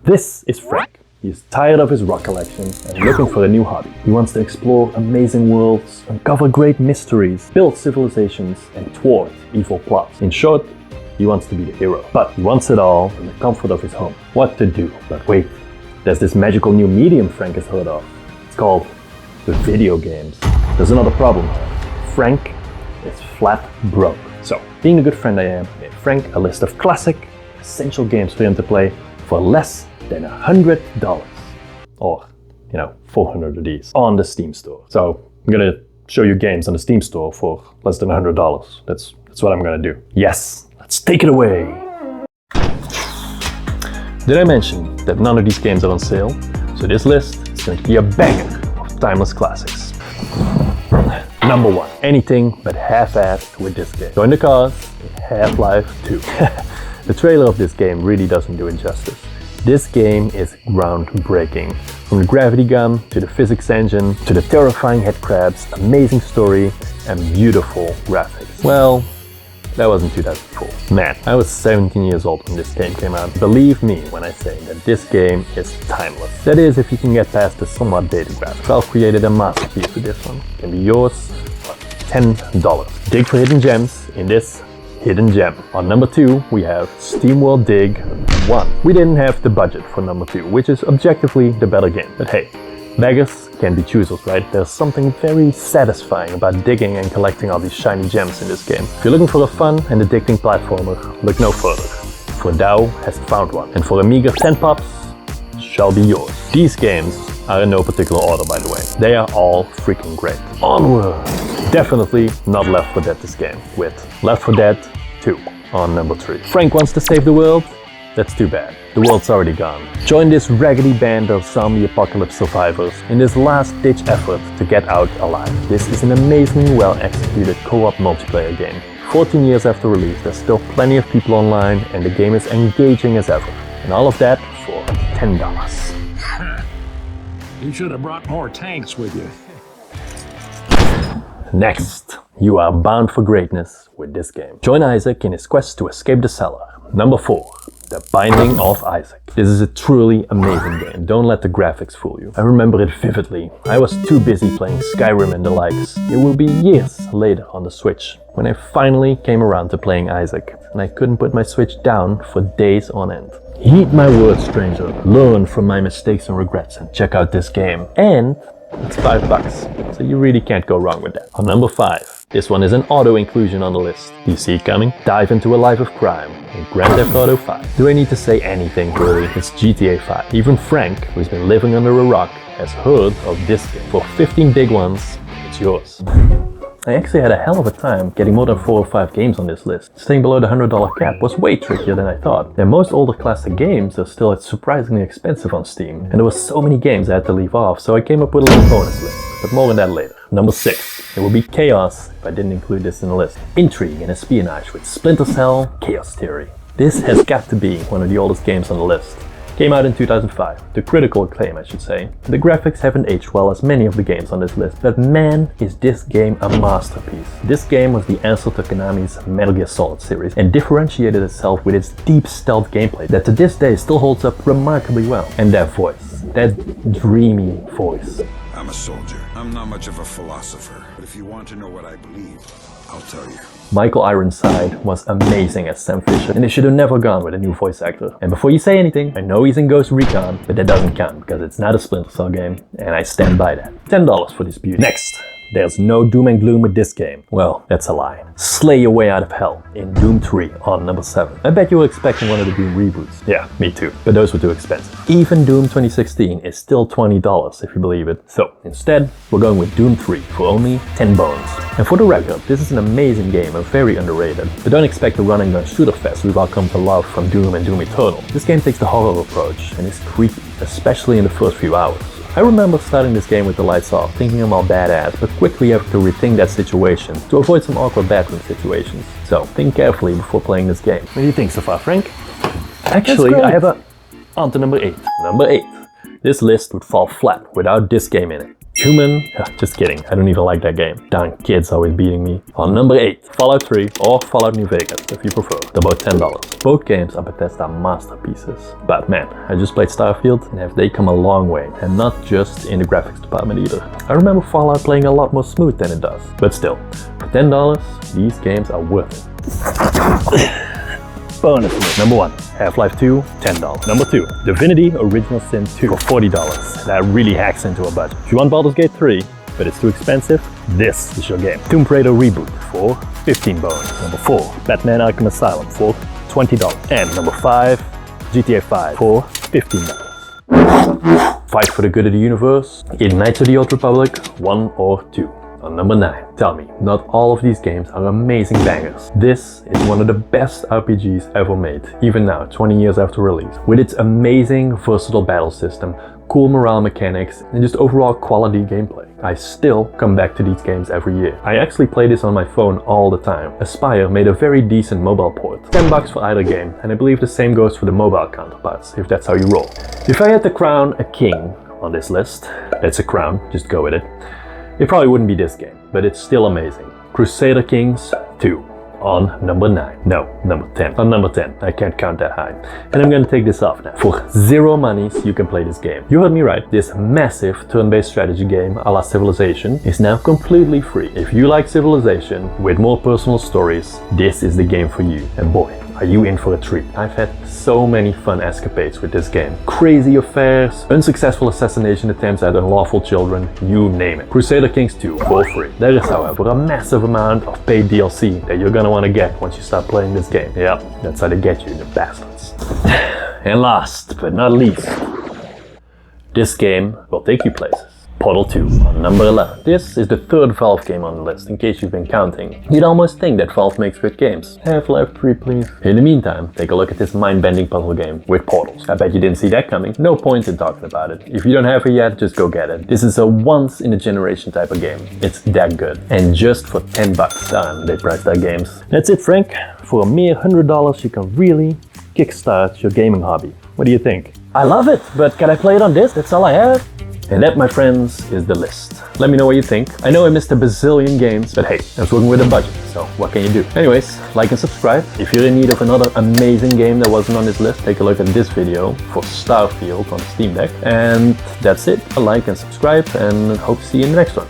This is Frank. He's tired of his rock collection and looking for a new hobby. He wants to explore amazing worlds, uncover great mysteries, build civilizations, and thwart evil plots. In short, he wants to be the hero. But he wants it all in the comfort of his home. What to do? But wait, there's this magical new medium Frank has heard of. It's called the video games. There's another problem. Frank is flat broke. So, being the good friend I am, I made Frank a list of classic, essential games for him to play for less than $100. Or, 400 of these on the Steam store. So, I'm gonna show you games on the Steam store for less than $100. That's what I'm gonna do. Yes, let's take it away. Did I mention that none of these games are on sale? So this list is going to be a banger of timeless classics. Number 1, anything but half-assed with this game. Join the cause in Half-Life 2. The trailer of this game really doesn't do it justice. This game is groundbreaking. From the gravity gun, to the physics engine, to the terrifying headcrabs, amazing story, and beautiful graphics. Well, that was in 2004. Man, I was 17 years old when this game came out. Believe me when I say that this game is timeless. That is, if you can get past the somewhat dated graphics. Valve created a masterpiece with this one. It can be yours for $10. Dig for hidden gems in this hidden gem. On number 2, we have SteamWorld Dig 1. We didn't have the budget for number 2, which is objectively the better game. But hey, beggars can be choosers, right? There's something very satisfying about digging and collecting all these shiny gems in this game. If you're looking for a fun and addicting platformer, look no further, for DAO has found one. And for a meager 10 pops, shall be yours. These games are in no particular order, by the way. They are all freaking great. Onward! Definitely not Left 4 Dead this game, with Left 4 Dead 2 on number 3. Frank wants to save the world? That's too bad. The world's already gone. Join this raggedy band of zombie apocalypse survivors in this last-ditch effort to get out alive. This is an amazingly well-executed co-op multiplayer game. 14 years after release, there's still plenty of people online and the game is engaging as ever. And all of that for $10. You should have brought more tanks with you. Next, you are bound for greatness with this game. Join Isaac in his quest to escape the cellar. Number 4. The Binding of Isaac. This is a truly amazing game. Don't let the graphics fool you. I remember it vividly. I was too busy playing Skyrim and the likes. It will be years later on the Switch when I finally came around to playing Isaac, and I couldn't put my Switch down for days on end. Heed my words, stranger. Learn from my mistakes and regrets and check out this game. And it's $5, so you really can't go wrong with that. On number 5, this one is an auto inclusion on the list. Do you see it coming? Dive into a life of crime in Grand Theft Auto 5. Do I need to say anything really? It's GTA 5. Even Frank, who's been living under a rock, has heard of this game. For 15 big ones, it's yours. I actually had a hell of a time getting more than 4 or 5 games on this list. Staying below the $100 cap was way trickier than I thought. And most older classic games are still surprisingly expensive on Steam. And there were so many games I had to leave off, so I came up with a little bonus list. But more on that later. Number 6. It would be chaos if I didn't include this in the list. Intrigue and espionage with Splinter Cell Chaos Theory. This has got to be one of the oldest games on the list. Came out in 2005, to critical acclaim I should say. The graphics haven't aged well as many of the games on this list, but man is this game a masterpiece. This game was the answer to Konami's Metal Gear Solid series and differentiated itself with its deep stealth gameplay that to this day still holds up remarkably well. And that voice, that dreamy voice. I'm a soldier. I'm not much of a philosopher, but if you want to know what I believe, I'll tell you. Michael Ironside was amazing as Sam Fisher, and they should have never gone with a new voice actor. And before you say anything, I know he's in Ghost Recon, but that doesn't count because it's not a Splinter Cell game, and I stand by that. $10 for this beauty. Next. There's no doom and gloom with this game. Well, that's a lie. Slay your way out of hell in Doom 3 on number 7. I bet you were expecting one of the Doom reboots. Yeah, me too. But those were too expensive. Even Doom 2016 is still $20 if you believe it. So, instead, we're going with Doom 3 for only 10 bones. And for the record, this is an amazing game and very underrated. But don't expect a run and gun shooter fest we've all come to love from Doom and Doom Eternal. This game takes the horror approach and is creepy, especially in the first few hours. I remember starting this game with the lights off, thinking I'm all badass, but quickly have to rethink that situation to avoid some awkward bathroom situations. So think carefully before playing this game. What do you think so far, Frank? Actually, I have on to number 8. Number 8. This list would fall flat without this game in it. Human? Just kidding, I don't even like that game. Darn kids always beating me. On number 8, Fallout 3 or Fallout New Vegas, if you prefer. They're about $10. Both games are Bethesda masterpieces. But man, I just played Starfield and have they come a long way. And not just in the graphics department either. I remember Fallout playing a lot more smooth than it does. But still, for $10, these games are worth it. Bonus list. Number 1, Half-Life 2, $10. Number 2, Divinity Original Sin 2 for $40. That really hacks into a budget. If you want Baldur's Gate 3, but it's too expensive, this is your game. Tomb Raider Reboot for $15 bonus. Number 4, Batman Arkham Asylum for $20. And number 5, GTA 5 for $15. Fight for the good of the universe, in Knights of the Old Republic, 1 or 2. On number 9, tell me, not all of these games are amazing bangers. This is one of the best RPGs ever made, even now, 20 years after release. With its amazing, versatile battle system, cool morale mechanics, and just overall quality gameplay. I still come back to these games every year. I actually play this on my phone all the time. Aspyr made a very decent mobile port. $10 for either game, and I believe the same goes for the mobile counterparts, if that's how you roll. If I had to crown a king on this list, it's a crown, just go with it. It probably wouldn't be this game, but it's still amazing. Crusader Kings 2 on number 9. No, number 10. On number 10. I can't count that high. And I'm gonna take this off now. For 0 monies, you can play this game. You heard me right. This massive turn-based strategy game a la Civilization is now completely free. If you like Civilization with more personal stories, this is the game for you. And boy, are you in for a treat. I've had so many fun escapades with this game. Crazy affairs, unsuccessful assassination attempts at unlawful children, you name it. Crusader Kings 2 for free. There is, however, a massive amount of paid DLC that you're gonna want to get once you start playing this game. Yep, that's how they get you, the bastards. And last but not least, this game will take you places. Portal 2 on number 11. This is the 3rd Valve game on the list, in case you've been counting. You'd almost think that Valve makes good games. Half-Life 3, please. In the meantime, take a look at this mind-bending puzzle game with portals. I bet you didn't see that coming. No point in talking about it. If you don't have it yet, just go get it. This is a once-in-a-generation type of game. It's that good. And just for $10, they price their games. That's it, Frank. For a mere $100, you can really kickstart your gaming hobby. What do you think? I love it, but can I play it on this? That's all I have. And that, my friends, is the list. Let me know what you think. I know I missed a bazillion games, but hey, I was working with a budget, so what can you do? Anyways, like and subscribe. If you're in need of another amazing game that wasn't on this list, take a look at this video for Starfield on Steam Deck. And that's it. Like and subscribe, and hope to see you in the next one.